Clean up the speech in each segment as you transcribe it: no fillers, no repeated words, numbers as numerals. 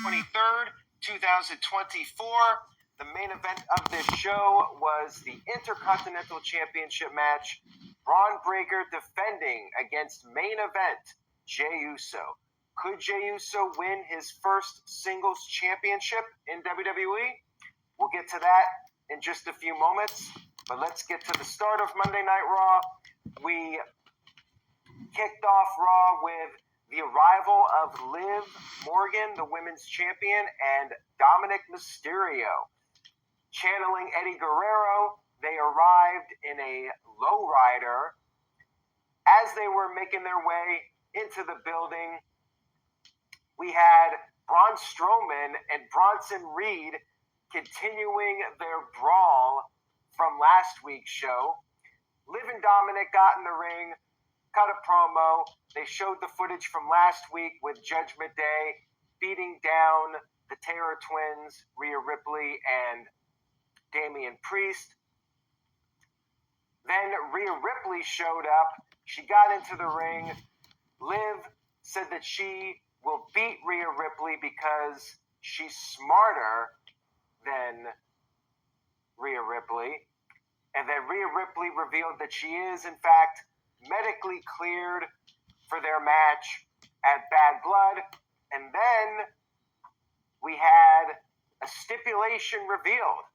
23rd, 2024. The main event of this show was the Intercontinental Championship match. Bron Breakker defending against main event Jey Uso. Could Jey Uso win his first singles championship in WWE? We'll get to that in just a few moments. But let's get to the start of Monday Night Raw. We kicked off Raw with the arrival of Liv Morgan, the women's champion, and Dominic Mysterio. Channeling Eddie Guerrero, they arrived in a lowrider. As they were making their way into the building, we had Braun Strowman and Bronson Reed continuing their brawl from last week's show. Liv and Dominic got in the ring, cut a promo. They showed the footage from last week with Judgment Day beating down the Terror Twins, Rhea Ripley and Damian Priest. Then Rhea Ripley showed up. She got into the ring. Liv said that she will beat Rhea Ripley because she's smarter than Rhea Ripley. And then Rhea Ripley revealed that she is, in fact, medically cleared for their match at Bad Blood. And then we had a stipulation revealed.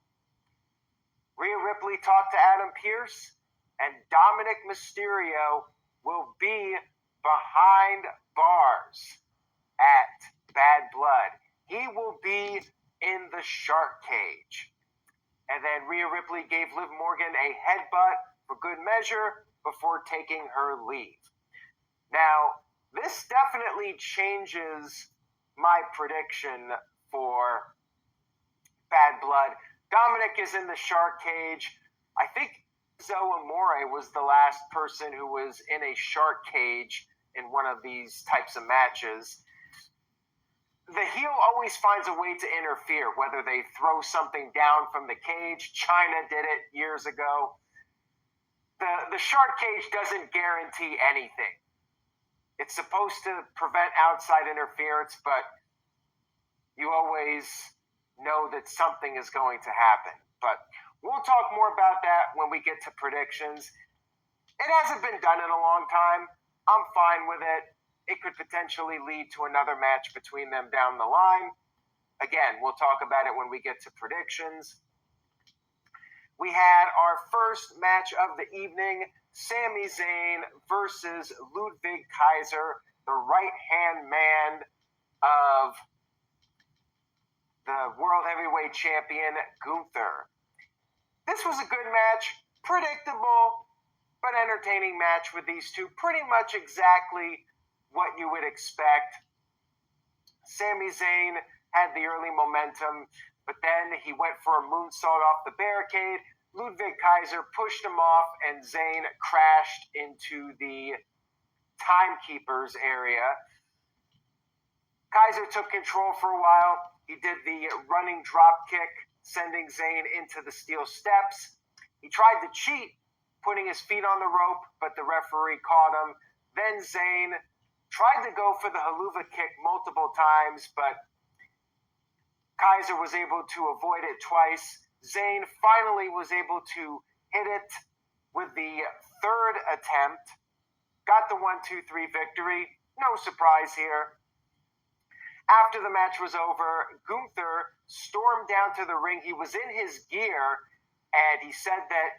Rhea Ripley talked to Adam Pearce, and Dominic Mysterio will be behind bars at Bad Blood. He will be in the shark cage. And then Rhea Ripley gave Liv Morgan a headbutt for good measure before taking her leave. Now, this definitely changes my prediction for Bad Blood. Dominic is in the shark cage. I think Zoe Amore was the last person who was in a shark cage in one of these types of matches. The heel always finds a way to interfere, whether they throw something down from the cage. Chyna did it years ago. The shark cage doesn't guarantee anything. It's supposed to prevent outside interference, but you always know that something is going to happen. But we'll talk more about that when we get to predictions. It hasn't been done in a long time. I'm fine with it. It could potentially lead to another match between them down the line. Again, we'll talk about it when we get to predictions. We had our first match of the evening, Sami Zayn versus Ludwig Kaiser, the right-hand man of the World Heavyweight Champion, Gunther. This was a good match, predictable, but entertaining match with these two. Pretty much exactly what you would expect. Sami Zayn had the early momentum, but then he went for a moonsault off the barricade. Ludwig Kaiser pushed him off, and Zayn crashed into the timekeepers area. Kaiser took control for a while. He did the running drop kick, sending Zayn into the steel steps. He tried to cheat, putting his feet on the rope, but the referee caught him. Then Zayn tried to go for the haluva kick multiple times, but Kaiser was able to avoid it twice. Zayn finally was able to hit it with the third attempt. Got the 1-2-3 victory. No surprise here. After the match was over, Gunther stormed down to the ring. He was in his gear, and he said that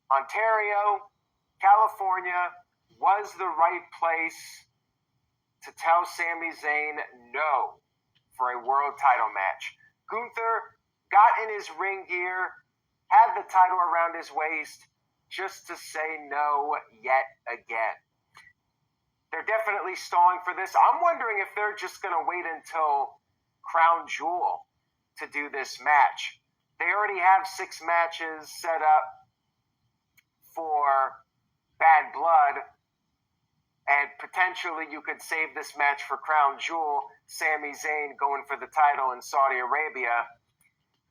Ontario, California, was the right place to tell Sami Zayn no for a world title match. Gunther got in his ring gear, had the title around his waist, just to say no yet again. They're definitely stalling for this. I'm wondering if they're just going to wait until Crown Jewel to do this match. They already have 6 matches set up for Bad Blood, and potentially you could save this match for Crown Jewel, Sami Zayn going for the title in Saudi Arabia.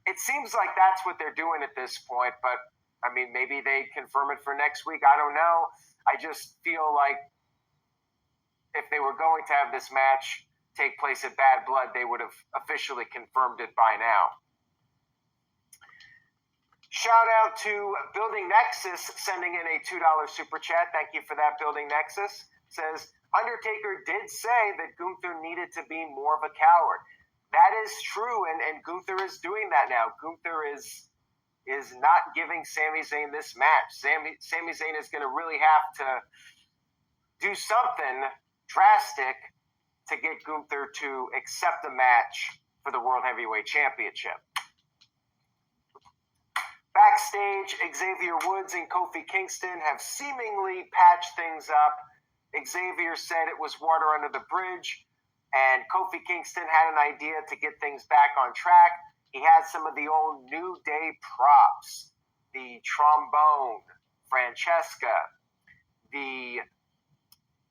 It seems like that's what they're doing at this point, but I mean, maybe they confirm it for next week. I don't know. I just feel like if they were going to have this match, take place at Bad Blood, they would have officially confirmed it by now. Shout out to Building Nexus sending in a $2 super chat. Thank you for that, Building Nexus. Says, Undertaker did say that Gunther needed to be more of a coward. That is true, and Gunther is doing that now. Gunther is not giving Sami Zayn this match. Sami Zayn is going to really have to do something drastic to get Gunther to accept the match for the World Heavyweight Championship. Backstage, Xavier Woods and Kofi Kingston have seemingly patched things up. Xavier said it was water under the bridge, and Kofi Kingston had an idea to get things back on track. He had some of the old New Day props, the trombone, Francesca, the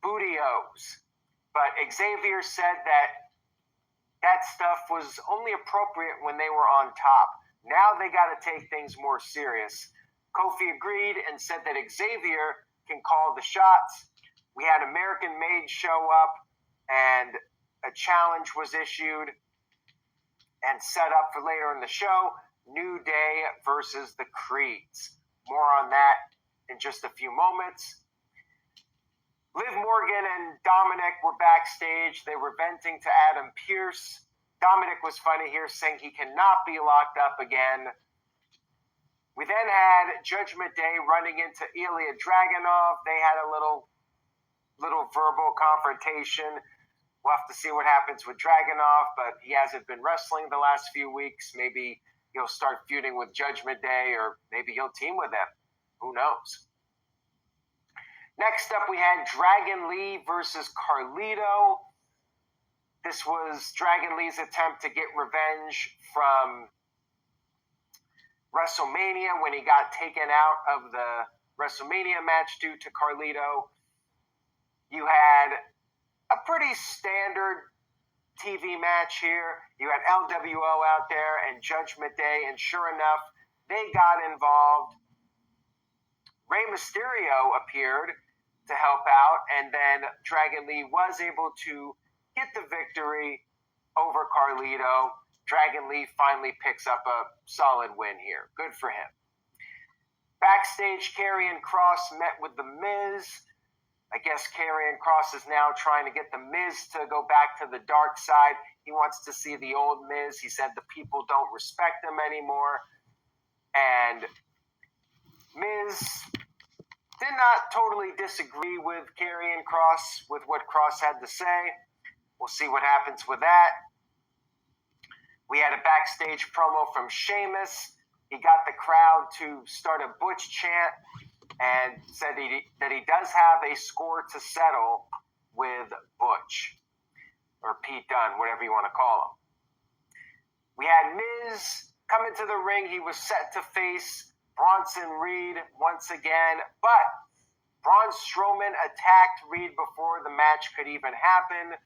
Bootios. But Xavier said that stuff was only appropriate when they were on top. Now they got to take things more serious. Kofi agreed and said that Xavier can call the shots. We had American Made show up, and a challenge was issued and set up for later in the show, New Day versus the Creeds. More on that in just a few moments. Liv Morgan and Dominic were backstage. They were venting to Adam Pearce. Dominic was funny here, saying he cannot be locked up again. We then had Judgment Day running into Ilya Dragunov. They had a little verbal confrontation. We'll have to see what happens with Dragunov, but he hasn't been wrestling the last few weeks. Maybe he'll start feuding with Judgment Day, or maybe he'll team with them. Who knows? Next up, we had Dragon Lee versus Carlito. This was Dragon Lee's attempt to get revenge from WrestleMania when he got taken out of the WrestleMania match due to Carlito. You had a pretty standard TV match here. You had LWO out there and Judgment Day, and sure enough, they got involved. Rey Mysterio appeared to help out, and then Dragon Lee was able to get the victory over Carlito. Dragon Lee finally picks up a solid win here. Good for him. Backstage, Karrion Kross met with The Miz. I guess Karrion Kross is now trying to get The Miz to go back to the dark side. He wants to see the old Miz. He said the people don't respect him anymore. And Miz did not totally disagree with Karrion Kross, with what Kross had to say. We'll see what happens with that. We had a backstage promo from Sheamus. He got the crowd to start a Butch chant and said that he does have a score to settle with Butch, or Pete Dunne, whatever you want to call him. We had Miz come into the ring. He was set to face Bronson Reed once again, but Braun Strowman attacked Reed before the match could even happen.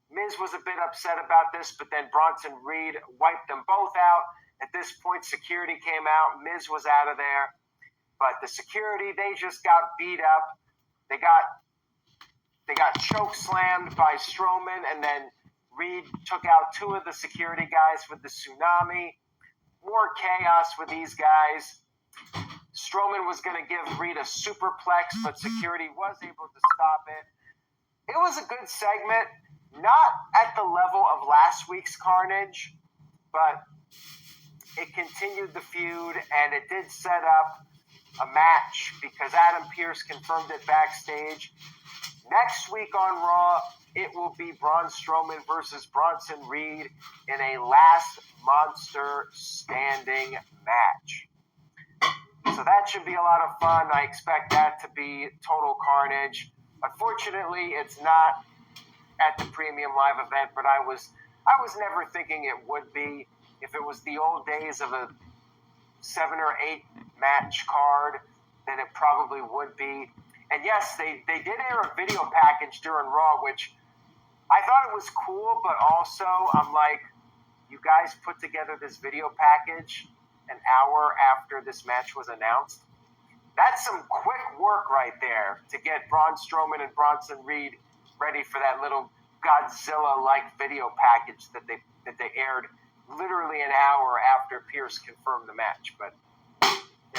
Miz was a bit upset about this, but then Bronson Reed wiped them both out. At this point, security came out. Miz was out of there. But the security, they just got beat up. They got choke slammed by Strowman, and then Reed took out two of the security guys with the tsunami. More chaos with these guys. Strowman was going to give Reed a superplex, but security was able to stop it. It was a good segment. Not at the level of last week's Carnage, but it continued the feud, and it did set up a match because Adam Pearce confirmed it backstage. Next week on Raw, it will be Braun Strowman versus Bronson Reed in a last monster standing match. So that should be a lot of fun. I expect that to be total carnage. Unfortunately, it's not at the premium live event, but I was never thinking it would be. If it was the old days of a 7 or 8 match card, then it probably would be. And yes, they did air a video package during Raw, which I thought it was cool, but also I'm like, you guys put together this video package an hour after this match was announced? That's some quick work right there to get Braun Strowman and Bronson Reed ready for that little Godzilla-like video package that they aired literally an hour after Pierce confirmed the match. But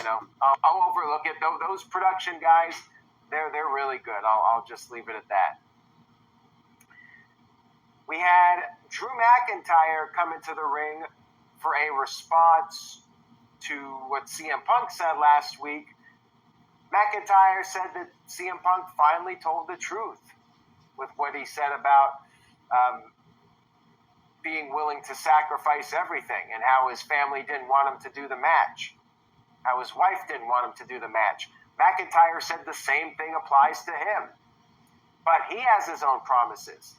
I'll overlook it. Those production guys, they're really good. I'll just leave it at that. We had Drew McIntyre come into the ring for a response to what CM Punk said last week. McIntyre said that CM Punk finally told the truth with what he said about being willing to sacrifice everything, and how his family didn't want him to do the match, how his wife didn't want him to do the match. McIntyre said the same thing applies to him, but he has his own promises.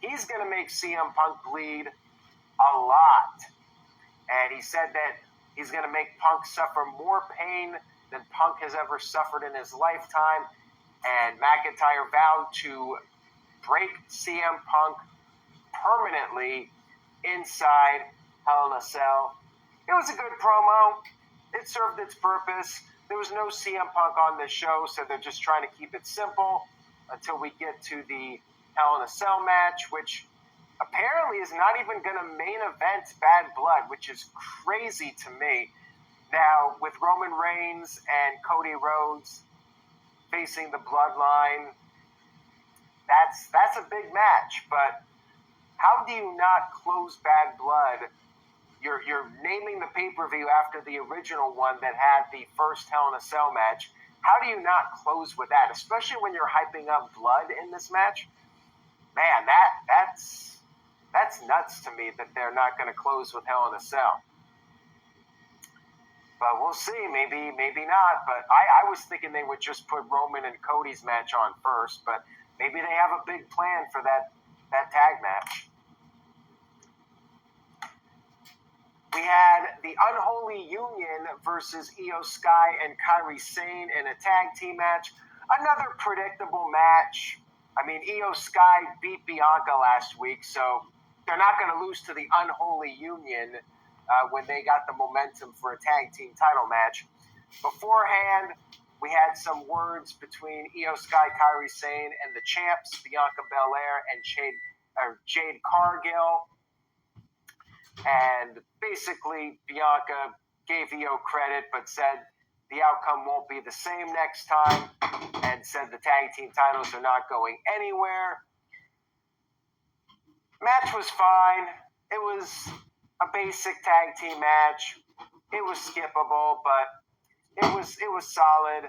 He's going to make CM Punk bleed a lot, and he said that he's going to make Punk suffer more pain than Punk has ever suffered in his lifetime, and McIntyre vowed to break CM Punk permanently inside Hell in a Cell. It was a good promo. It served its purpose. There was no CM Punk on this show, so they're just trying to keep it simple until we get to the Hell in a Cell match, which apparently is not even going to main event Bad Blood, which is crazy to me. Now, with Roman Reigns and Cody Rhodes facing the Bloodline, that's a big match, but how do you not close Bad Blood? You're naming the pay-per-view after the original one that had the first Hell in a Cell match. How do you not close with that, especially when you're hyping up Blood in this match? Man, that's nuts to me that they're not going to close with Hell in a Cell. But we'll see. Maybe not. But I was thinking they would just put Roman and Cody's match on first. But maybe they have a big plan for that tag match. We had the Unholy Union versus Io Sky and Kairi Sane in a tag team match. Another predictable match. I mean, Io Sky beat Bianca last week, so they're not going to lose to the Unholy Union when they got the momentum for a tag team title match. Beforehand, we had some words between Io Sky, Kairi Sane, and the champs, Bianca Belair and Jade Cargill. And basically, Bianca gave Io credit, but said the outcome won't be the same next time, and said the tag team titles are not going anywhere. Match was fine. It was a basic tag team match. It was skippable, but it was solid.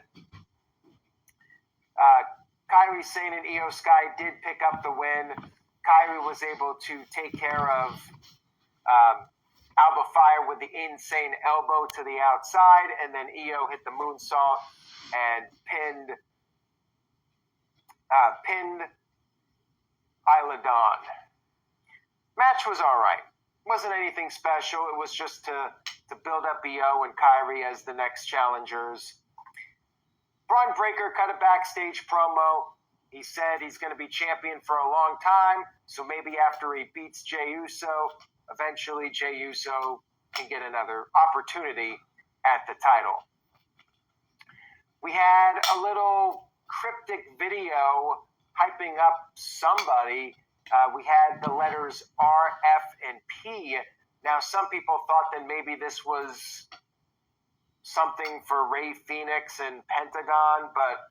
Kairi Sane and Io Sky did pick up the win. Kairi was able to take care of Alba Fire with the insane elbow to the outside, and then Io hit the moonsault and pinned Isla Dawn. Match was all right. Wasn't anything special. It was just to build up Io and Kairi as the next challengers. Bron Breakker cut a backstage promo. He said he's going to be champion for a long time, so maybe after he beats Jey Uso, eventually Jey Uso can get another opportunity at the title. We had a little cryptic video hyping up somebody. We had the letters R, F, and P. Now, some people thought that maybe this was something for Rey Fenix and Pentagon, but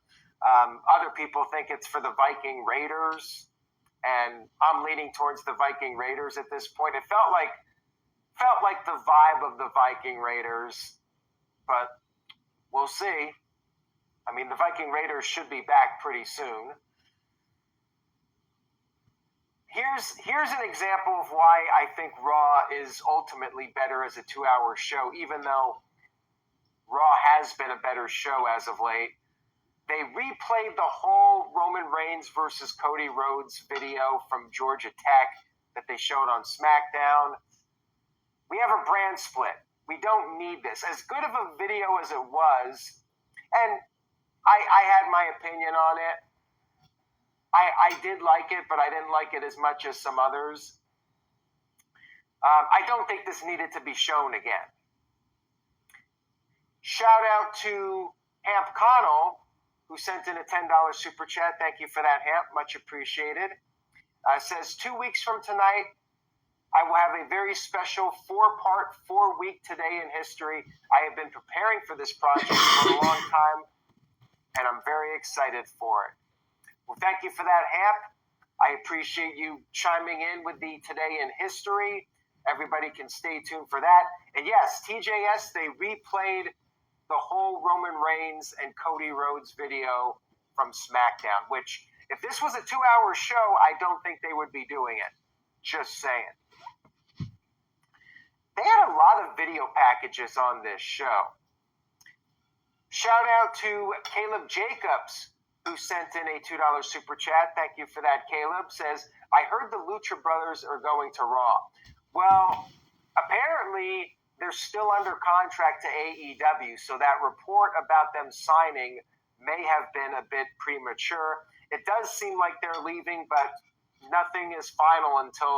other people think it's for the Viking Raiders, and I'm leaning towards the Viking Raiders at this point. It felt like the vibe of the Viking Raiders, but we'll see. I mean, the Viking Raiders should be back pretty soon. Here's an example of why I think Raw is ultimately better as a 2-hour show, even though Raw has been a better show as of late. They replayed the whole Roman Reigns versus Cody Rhodes video from Georgia Tech that they showed on SmackDown. We have a brand split. We don't need this. As good of a video as it was, and I had my opinion on it. I did like it, but I didn't like it as much as some others. I don't think this needed to be shown again. Shout out to Hamp Connell, who sent in a $10 super chat. Thank you for that, Hamp. Much appreciated. Says 2 weeks from tonight, I will have a very special 4-part, 4-week Today in History. I have been preparing for this project for a long time, and I'm very excited for it. Well, thank you for that, Hap. I appreciate you chiming in with the Today in History. Everybody can stay tuned for that. And yes, TJS, they replayed the whole Roman Reigns and Cody Rhodes video from SmackDown, which, if this was a 2-hour show, I don't think they would be doing it. Just saying. They had a lot of video packages on this show. Shout out to Caleb Jacobs, who sent in a $2 super chat. Thank you for that, Caleb. Says, I heard the Lucha Brothers are going to Raw. Well, apparently they're still under contract to AEW, so that report about them signing may have been a bit premature. It does seem like they're leaving, but nothing is final until